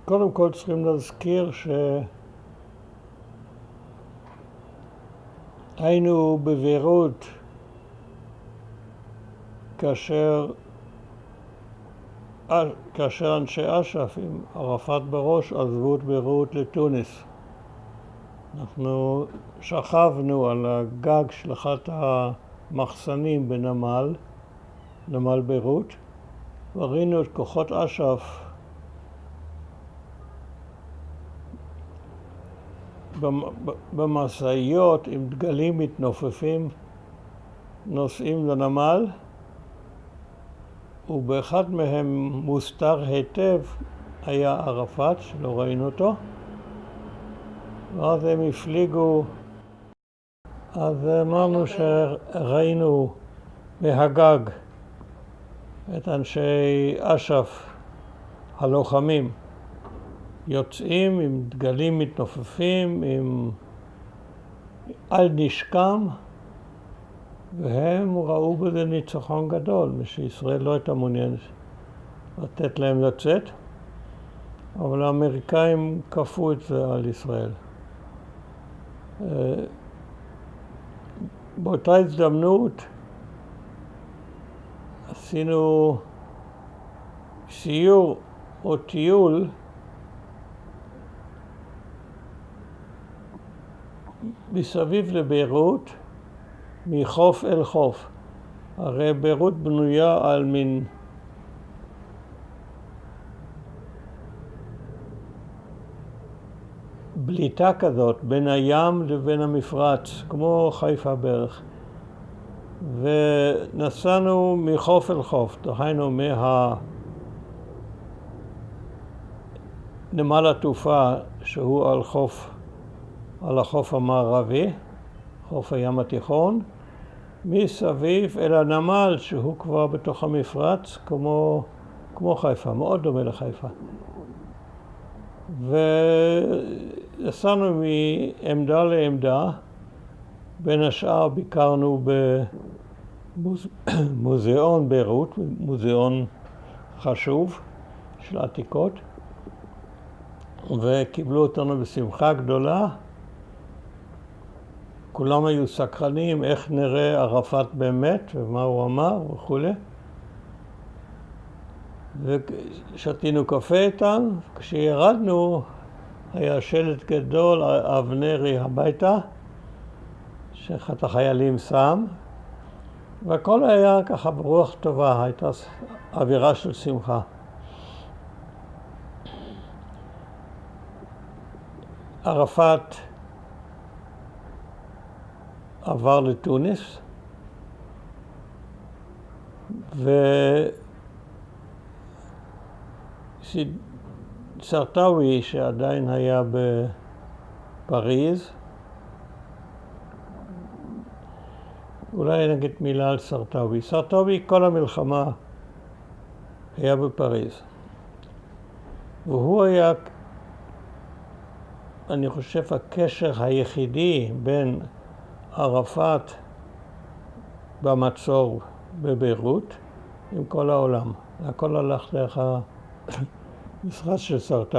קודם כל צריכים להזכיר שהיינו בביירות כאשר אנשי אש"ף עם ערפאת בראש עזבו את ביירות לתוניס. אנחנו שכבנו על הגג של אחת המחסנים בנמל ביירות, וראינו את כוחות אש"ף במשאיות עם דגלים מתנופפים נוסעים לנמל, ובאחד מהם מוסתר היטב היה ערפאת שלא ראינו אותו, ואז הם הפליגו. אז אמרנו שראינו מהגג את אנשי אש"ף הלוחמים יוצאים עם דגלים מתנופפים, על נשקם, והם ראו בזה ניצחון גדול, שישראל לא הייתה מעוניינת לתת להם לצאת, אבל האמריקאים כפו את זה על ישראל. באותה הזדמנות עשינו סיור או טיול מסביב לביירות, מחוף אל חוף. הרי ביירות בנויה על מין בליטה כזאת בין הים לבין המפרץ, כמו חיפה בערך. ונסענו מחוף אל חוף, דהיינו נמל התעופה שהוא על החוף המערבי, חוף הים התיכון, מסביב אל הנמל שהוא כבר בתוך המפרץ, כמו חיפה, מאוד דומה לחיפה. ונסענו מעמדה לעמדה, בין השאר ביקרנו במוזיאון ביירות, מוזיאון חשוב של עתיקות, וקיבלו אותנו בשמחה גדולה. כולם היו סקרנים איך נראה ערפאת באמת ומה הוא אמר וכו'. ושתינו קפה איתם. כשירדנו היה שלט גדול, אבנרי הביתה, שאחד החיילים שם, והכל היה ככה ברוח טובה, הייתה אווירה של שמחה. ערפאת עבר לתוניס, סרטאוי שעדיין היה בפריז, אולי נגיד מילה על סרטאוי. סרטאוי כל המלחמה היה בפריז, והוא היה, אני חושב, הקשר היחידי בין ערפאת במצור בביירות עם כל העולם. הכל הלך דרך המשרד של סרטאוי.